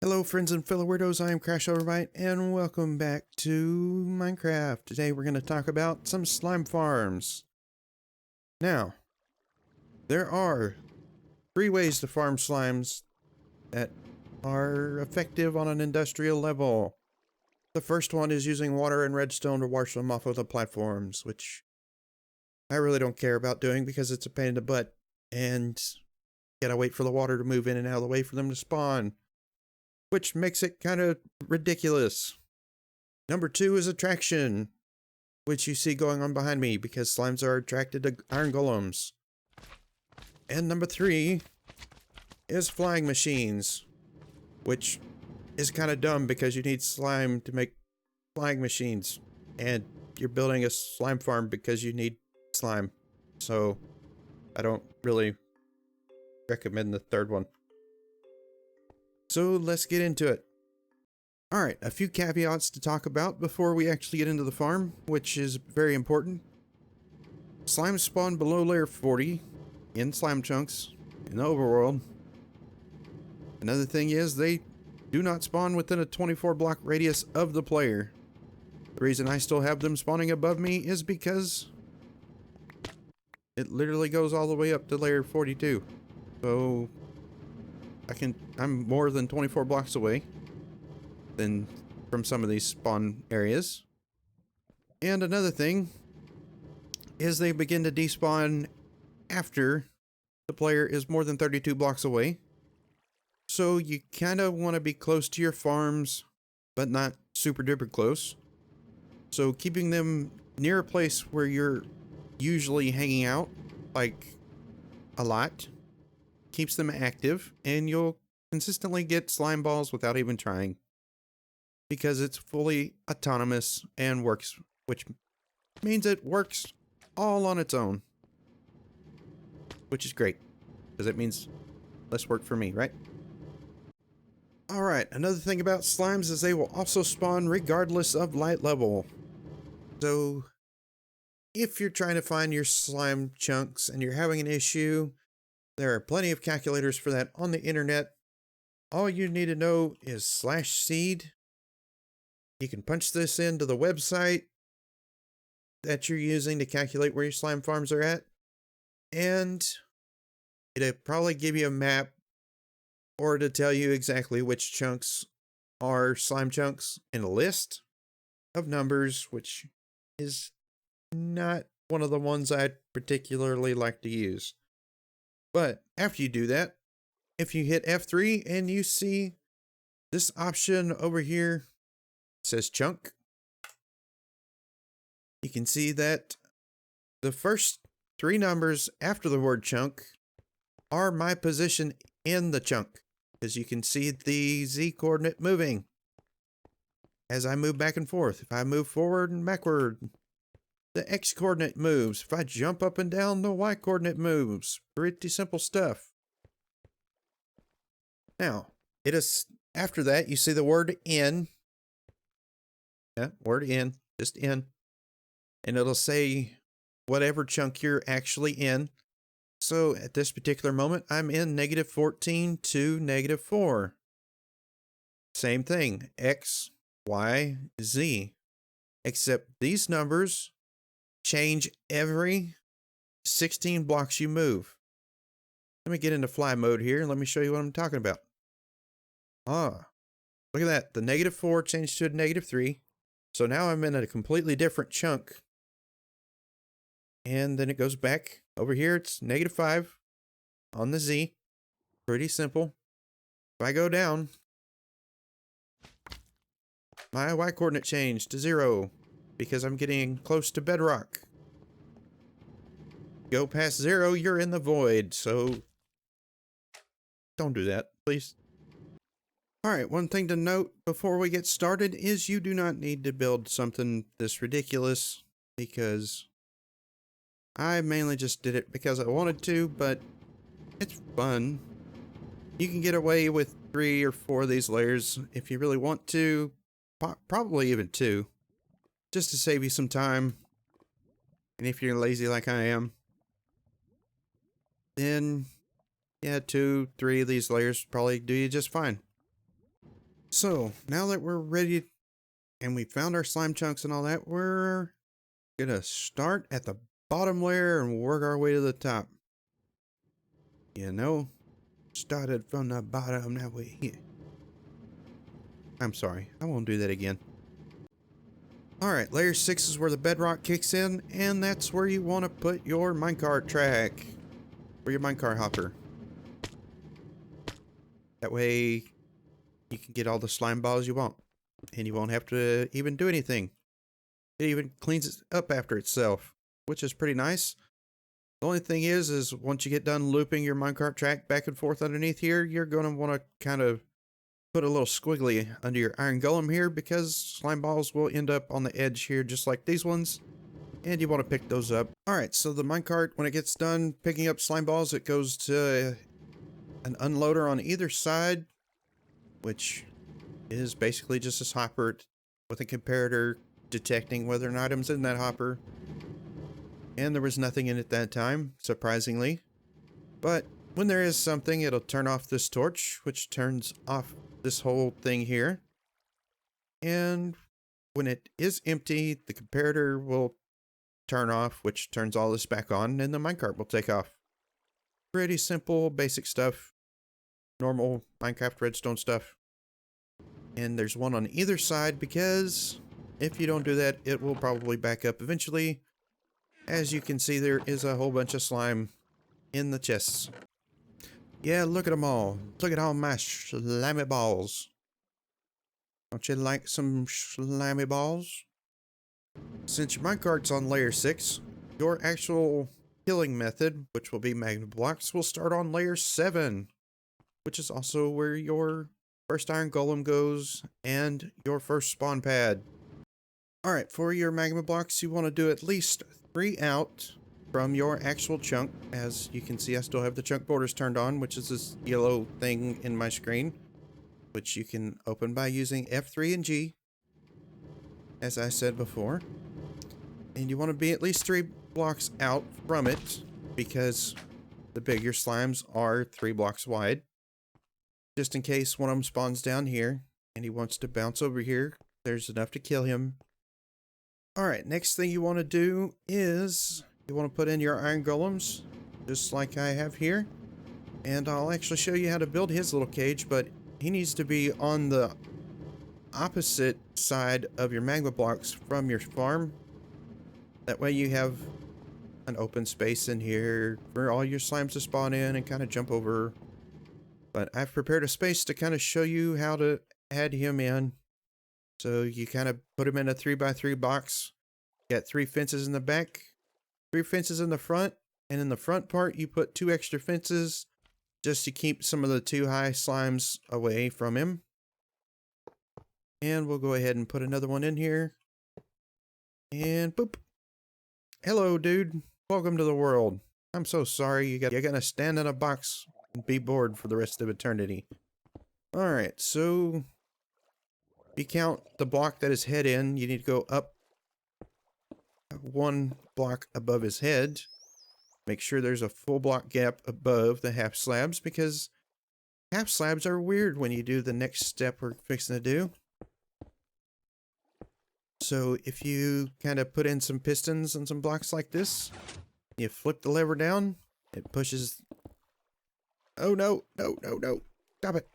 Hello friends and fellow weirdos, I am Crash Overbite and welcome back to Minecraft. Today we're going to talk about some slime farms. Now, there are 3 ways to farm slimes that are effective on an industrial level. The first one is using water and redstone to wash them off of the platforms, which I really don't care about doing because it's a pain in the butt and gotta wait for the water to move in and out of the way for them to spawn, which makes it kind of ridiculous. Number 2 is attraction, which you see going on behind me because slimes are attracted to iron golems. And number 3 is flying machines, which is kind of dumb because you need slime to make flying machines, and you're building a slime farm because you need slime. So I don't really recommend the third one. So let's get into it. Alright, a few caveats to talk about before we actually get into the farm, which is very important. Slimes spawn below layer 40 in slime chunks in the overworld. Another thing is they do not spawn within a 24 block radius of the player. The reason I still have them spawning above me is because it literally goes all the way up to layer 42. So I'm more than 24 blocks away than from some of these spawn areas. And another thing is they begin to despawn after the player is more than 32 blocks away. So you kind of want to be close to your farms, but not super duper close. So keeping them near a place where you're usually hanging out, like a lot, keeps them active, and you'll consistently get slime balls without even trying, because it's fully autonomous and works, which means it works all on its own, which is great because it means less work for me, right? Alright, another thing about slimes is they will also spawn regardless of light level. So if you're trying to find your slime chunks and you're having an issue, there are plenty of calculators for that on the internet. All you need to know is /seed. You can punch this into the website that you're using to calculate where your slime farms are at, and it'll probably give you a map or to tell you exactly which chunks are slime chunks and a list of numbers, which is not one of the ones I particularly like to use. But after you do that, if you hit F3 and you see this option over here, it says chunk, you can see that the first 3 numbers after the word chunk are my position in the chunk, because you can see the Z coordinate moving as I move back and forth. If I move forward and backward, the X coordinate moves. If I jump up and down, the Y coordinate moves. Pretty simple stuff. Now, it is after that you see the word in. Yeah, word in, just in. And it'll say whatever chunk you're actually in. So at this particular moment, I'm in -14 to -4. Same thing, X, Y, Z. Except these numbers change every 16 blocks you move. Let me get into fly mode here and let me show you what I'm talking about. Ah, look at that. The -4 changed to a -3. So now I'm in a completely different chunk. And then it goes back over here. It's -5 on the Z. Pretty simple. If I go down, my Y coordinate changed to 0 because I'm getting close to bedrock. Go past 0, you're in the void. So don't do that, please. Alright, one thing to note before we get started is you do not need to build something this ridiculous, because I mainly just did it because I wanted to, but it's fun. You can get away with 3 or 4 of these layers if you really want to, probably even 2, just to save you some time. And if you're lazy like I am, then yeah, 2, 3 of these layers probably do you just fine. So now that we're ready and we found our slime chunks and all that, we're gonna start at the bottom layer and work our way to the top. You know, started from the bottom, now we're here. I'm sorry, I won't do that again. Alright, layer 6 is where the bedrock kicks in, and that's where you want to put your minecart track. Or your minecart hopper. That way, you can get all the slime balls you want. And you won't have to even do anything. It even cleans it up after itself, which is pretty nice. The only thing is once you get done looping your minecart track back and forth underneath here, you're going to want to kind of put a little squiggly under your iron golem here, because slime balls will end up on the edge here just like these ones, and you want to pick those up. Alright, so the minecart, when it gets done picking up slime balls, it goes to an unloader on either side, which is basically just this hopper with a comparator detecting whether an item's in that hopper. And there was nothing in it that time, surprisingly. But when there is something, it'll turn off this torch, which turns off this whole thing here. And when it is empty, the comparator will turn off, which turns all this back on, and the minecart will take off. Pretty simple, basic stuff. Normal Minecraft redstone stuff. And there's one on either side, because if you don't do that, it will probably back up eventually. As you can see, there is a whole bunch of slime in the chests. Yeah, look at them all. Look at all my slimy balls. Don't you like some slimy balls? Since your minecart's on layer 6, your actual killing method, which will be magma blocks, will start on layer 7, which is also where your first iron golem goes and your first spawn pad. Alright, for your magma blocks, you want to do at least 3 out from your actual chunk. As you can see, I still have the chunk borders turned on, which is this yellow thing in my screen, which you can open by using F3 and G, as I said before. And you want to be at least 3 blocks out from it, because the bigger slimes are 3 blocks wide. Just in case one of them spawns down here and he wants to bounce over here, there's enough to kill him. Alright, next thing you want to do is you want to put in your iron golems, just like I have here. And I'll actually show you how to build his little cage, but he needs to be on the opposite side of your magma blocks from your farm. That way you have an open space in here for all your slimes to spawn in and kind of jump over. But I've prepared a space to kind of show you how to add him in. So you kind of put him in a 3x3 box. Got 3 fences in the back, 3 fences in the front, and in the front part you put 2 extra fences just to keep some of the too high slimes away from him. And we'll go ahead and put another one in here. And boop. Hello, dude. Welcome to the world. I'm so sorry you're gonna stand in a box and be bored for the rest of eternity. Alright, so if you count the block that his head in, you need to go up 1 block above his head. Make sure there's a full block gap above the half slabs, because half slabs are weird when you do the next step we're fixing to do. So if you kind of put in some pistons and some blocks like this, you flip the lever down, it pushes. Oh no, no, no, no. Stop it.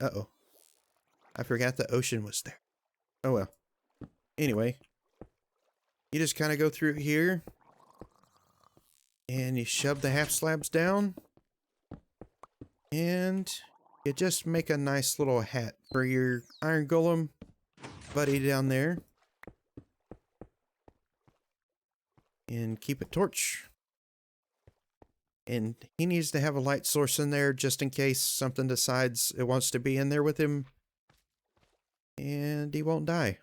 Uh-oh. I forgot the ocean was there. Oh well. Anyway, you just kind of go through here and you shove the half slabs down, and you just make a nice little hat for your iron golem buddy down there. And keep a torch. And he needs to have a light source in there just in case something decides it wants to be in there with him. And he won't die.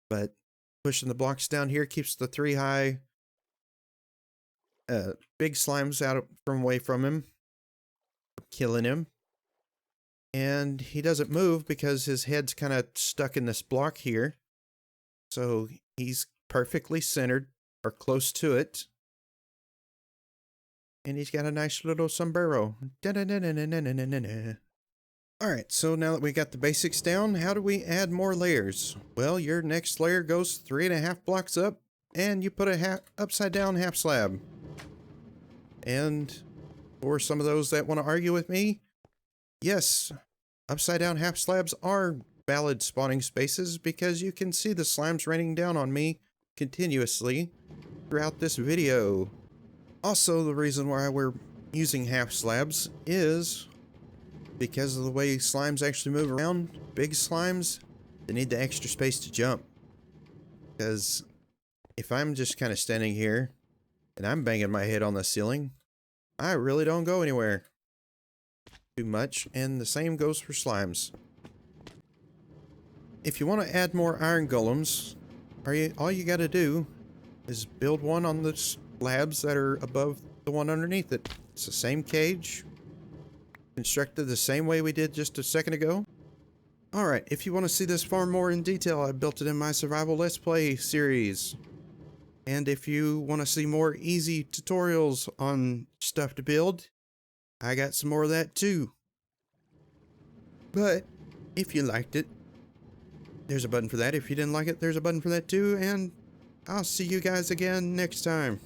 But pushing the blocks down here keeps the 3 high big slimes out from away from him, killing him. And he doesn't move because his head's kind of stuck in this block here. So he's perfectly centered, or close to it. And he's got a nice little sombrero. Alright, so now that we got the basics down, how do we add more layers? Well, your next layer goes 3.5 blocks up, and you put a upside down half slab. And for some of those that want to argue with me, yes, upside down half slabs are valid spawning spaces because you can see the slimes raining down on me continuously throughout this video. Also, the reason why we're using half slabs is because of the way slimes actually move around. Big slimes, they need the extra space to jump. Because if I'm just kind of standing here and I'm banging my head on the ceiling, I really don't go anywhere too much, and the same goes for slimes. If you want to add more iron golems, all you got to do is build one on the slabs that are above the one underneath it. It's the same cage, constructed the same way we did just a second ago. Alright, if you want to see this farm more in detail, I built it in my survival let's play series. And if you want to see more easy tutorials on stuff to build, I got some more of that too. But if you liked it, there's a button for that. If you didn't like it, there's a button for that too. And I'll see you guys again next time.